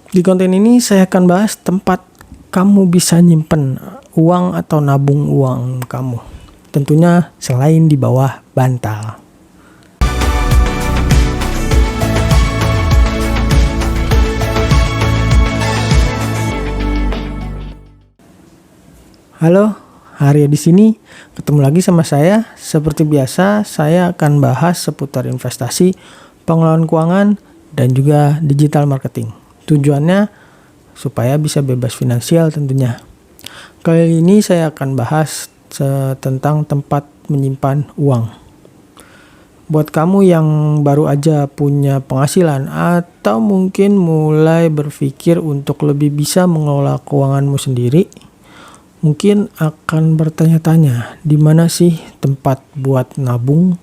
Di konten ini saya akan bahas tempat kamu bisa nyimpen uang atau nabung uang kamu. Tentunya selain di bawah bantal. Halo, Arya di sini. Ketemu lagi sama saya. Seperti biasa, saya akan bahas seputar investasi, pengelolaan keuangan, dan juga digital marketing. Tujuannya supaya bisa bebas finansial tentunya. Kali ini saya akan bahas tentang tempat menyimpan uang. Buat kamu yang baru aja punya penghasilan atau mungkin mulai berpikir untuk lebih bisa mengelola keuanganmu sendiri, mungkin akan bertanya-tanya, di mana sih tempat buat nabung?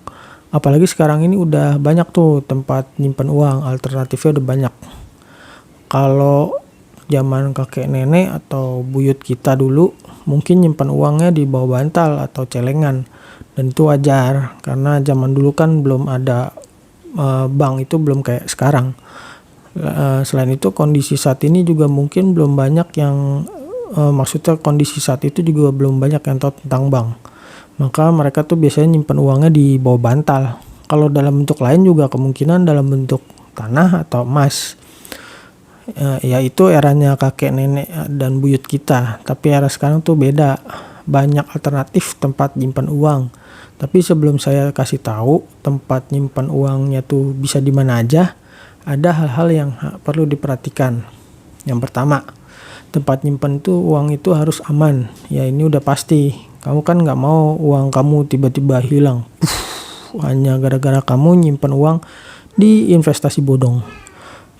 Apalagi sekarang ini udah banyak tuh tempat nyimpan uang, alternatifnya udah banyak. Kalau zaman kakek nenek atau buyut kita dulu mungkin nyimpan uangnya di bawah bantal atau celengan, dan itu wajar karena zaman dulu kan belum ada bank, itu belum kayak sekarang. Selain itu kondisi saat ini juga mungkin belum banyak yang maksudnya kondisi saat itu juga belum banyak yang tahu tentang bank, maka mereka tuh biasanya nyimpan uangnya di bawah bantal. Kalau dalam bentuk lain juga kemungkinan dalam bentuk tanah atau emas. Yaitu eranya kakek nenek dan buyut kita, tapi era sekarang tuh beda, banyak alternatif tempat nyimpan uang. Tapi sebelum saya kasih tahu tempat nyimpan uangnya tuh bisa di mana aja, ada hal-hal yang perlu diperhatikan. Yang pertama, tempat nyimpan itu uang itu harus aman. Ya ini udah pasti, kamu kan nggak mau uang kamu tiba-tiba hilang hanya gara-gara kamu nyimpan uang di investasi bodong.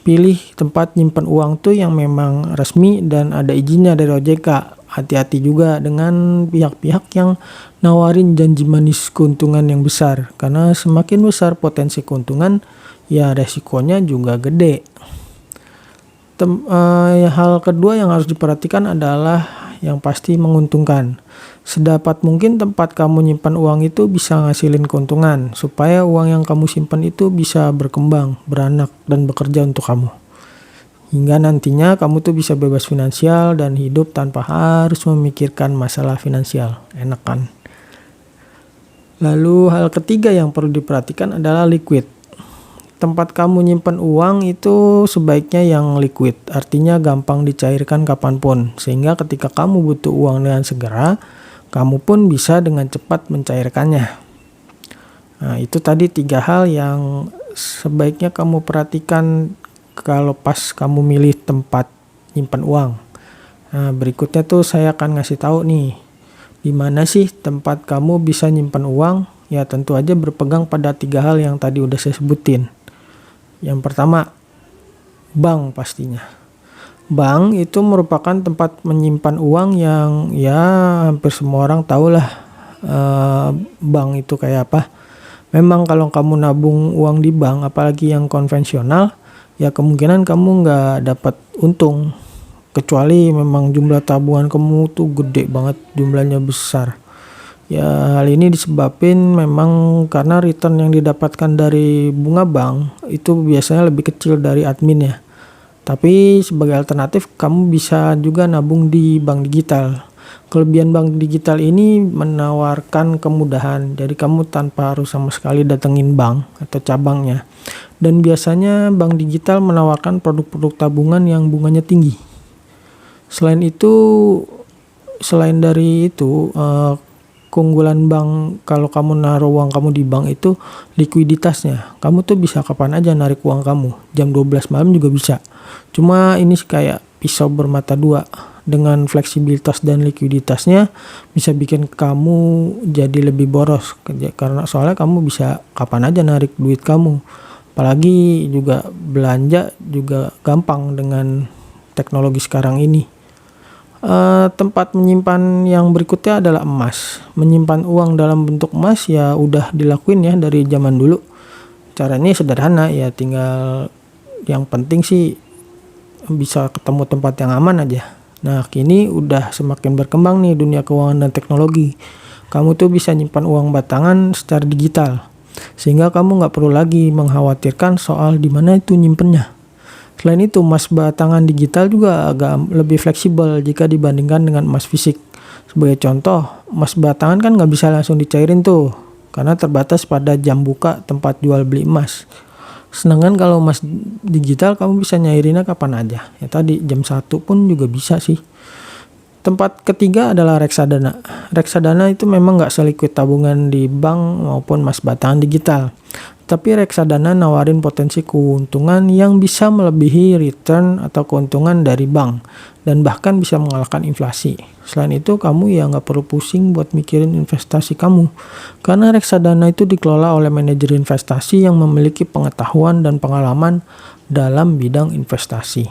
Pilih tempat nyimpan uang tuh yang memang resmi dan ada izinnya dari OJK. Hati-hati juga dengan pihak-pihak yang nawarin janji manis keuntungan yang besar, karena semakin besar potensi keuntungan, ya resikonya juga gede. Hal kedua yang harus diperhatikan adalah yang pasti menguntungkan. Sedapat mungkin tempat kamu nyimpan uang itu bisa ngasilin keuntungan, supaya uang yang kamu simpan itu bisa berkembang, beranak, dan bekerja untuk kamu. Hingga nantinya kamu tuh bisa bebas finansial dan hidup tanpa harus memikirkan masalah finansial. Enak kan? Lalu hal ketiga yang perlu diperhatikan adalah liquid. Tempat kamu nyimpan uang itu sebaiknya yang liquid, artinya gampang dicairkan kapanpun, sehingga ketika kamu butuh uang dengan segera, kamu pun bisa dengan cepat mencairkannya. Nah, itu tadi 3 hal yang sebaiknya kamu perhatikan kalau pas kamu milih tempat nyimpan uang. Nah, berikutnya tuh saya akan ngasih tahu nih, di mana sih tempat kamu bisa nyimpan uang? Ya tentu aja berpegang pada 3 hal yang tadi udah saya sebutin. Yang pertama, bank pastinya. Bank itu merupakan tempat menyimpan uang yang ya hampir semua orang tahu lah bank itu kayak apa. Memang kalau kamu nabung uang di bank, apalagi yang konvensional, ya kemungkinan kamu nggak dapat untung. Kecuali memang jumlah tabungan kamu tuh gede banget, jumlahnya besar. Ya hal ini disebabkan memang karena return yang didapatkan dari bunga bank itu biasanya lebih kecil dari adminnya. Tapi sebagai alternatif kamu bisa juga nabung di bank digital. Kelebihan bank digital ini menawarkan kemudahan, jadi kamu tanpa harus sama sekali datengin bank atau cabangnya. Dan biasanya bank digital menawarkan produk-produk tabungan yang bunganya tinggi. Selain dari itu, keunggulan bank kalau kamu naruh uang kamu di bank itu likuiditasnya. Kamu tuh bisa kapan aja narik uang kamu, jam 12 malam juga bisa. Cuma ini kayak pisau bermata dua. Dengan fleksibilitas dan likuiditasnya bisa bikin kamu jadi lebih boros, karena soalnya kamu bisa kapan aja narik duit kamu. Apalagi juga belanja juga gampang dengan teknologi sekarang ini. Tempat menyimpan yang berikutnya adalah emas. Menyimpan uang dalam bentuk emas ya udah dilakuin ya dari zaman dulu. Caranya sederhana ya, tinggal yang penting sih bisa ketemu tempat yang aman aja. Nah kini udah semakin berkembang nih dunia keuangan dan teknologi. Kamu tuh bisa nyimpan uang batangan secara digital, sehingga kamu nggak perlu lagi mengkhawatirkan soal di mana itu nyimpennya. Selain itu, emas batangan digital juga agak lebih fleksibel jika dibandingkan dengan emas fisik. Sebagai contoh, emas batangan kan nggak bisa langsung dicairin tuh, karena terbatas pada jam buka tempat jual beli emas. Sedangkan kalau emas digital kamu bisa nyairinnya kapan aja. Ya tadi jam 1 pun juga bisa sih. Tempat ketiga adalah reksadana. Reksadana itu memang nggak seliquid tabungan di bank maupun emas batangan digital. Tapi reksadana nawarin potensi keuntungan yang bisa melebihi return atau keuntungan dari bank. Dan bahkan bisa mengalahkan inflasi. Selain itu kamu ya nggak perlu pusing buat mikirin investasi kamu. Karena reksadana itu dikelola oleh manajer investasi yang memiliki pengetahuan dan pengalaman dalam bidang investasi.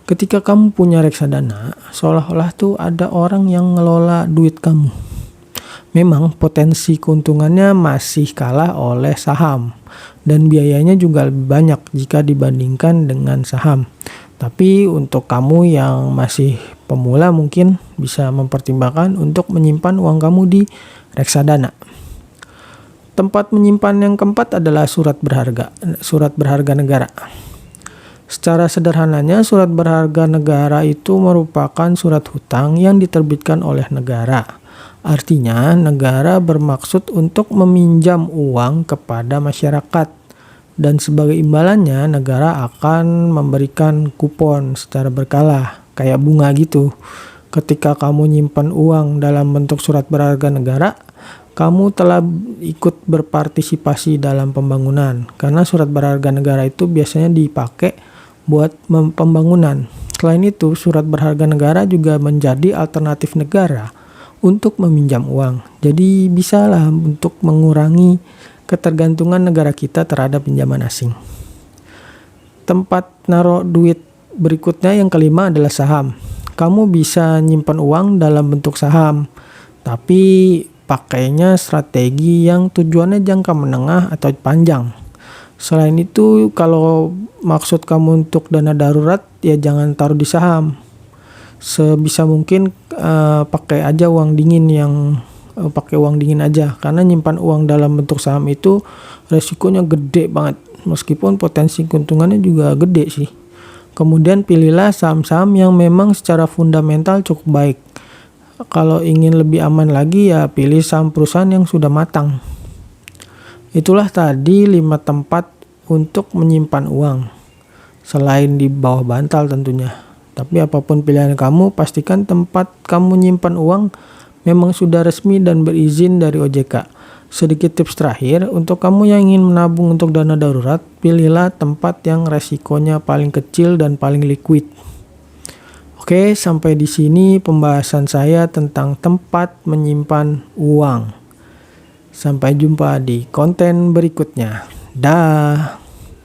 Ketika kamu punya reksadana, seolah-olah tuh ada orang yang ngelola duit kamu. Memang potensi keuntungannya masih kalah oleh saham dan biayanya juga lebih banyak jika dibandingkan dengan saham. Tapi untuk kamu yang masih pemula mungkin bisa mempertimbangkan untuk menyimpan uang kamu di reksadana. Tempat menyimpan yang keempat adalah surat berharga negara. Secara sederhananya, surat berharga negara itu merupakan surat hutang yang diterbitkan oleh negara. Artinya, negara bermaksud untuk meminjam uang kepada masyarakat. Dan sebagai imbalannya, negara akan memberikan kupon secara berkala, kayak bunga gitu. Ketika kamu nyimpan uang dalam bentuk surat berharga negara, kamu telah ikut berpartisipasi dalam pembangunan. Karena surat berharga negara itu biasanya dipakai buat pembangunan. Selain itu, surat berharga negara juga menjadi alternatif negara untuk meminjam uang. Jadi bisalah untuk mengurangi ketergantungan negara kita terhadap pinjaman asing. Tempat naruh duit berikutnya yang kelima adalah saham. Kamu bisa nyimpan uang dalam bentuk saham, tapi pakainya strategi yang tujuannya jangka menengah atau panjang. Selain itu, kalau maksud kamu untuk dana darurat, ya jangan taruh di saham. Sebisa mungkin pakai aja uang dingin pakai uang dingin aja, karena nyimpan uang dalam bentuk saham itu resikonya gede banget, meskipun potensi keuntungannya juga gede sih. Kemudian pilihlah saham-saham yang memang secara fundamental cukup baik. Kalau ingin lebih aman lagi ya pilih saham perusahaan yang sudah matang. Itulah tadi 5 tempat untuk menyimpan uang, selain di bawah bantal tentunya. Tapi apapun pilihan kamu, pastikan tempat kamu nyimpan uang memang sudah resmi dan berizin dari OJK. Sedikit tips terakhir, untuk kamu yang ingin menabung untuk dana darurat, pilihlah tempat yang resikonya paling kecil dan paling liquid. Oke, sampai di sini pembahasan saya tentang tempat menyimpan uang. Sampai jumpa di konten berikutnya. Dah.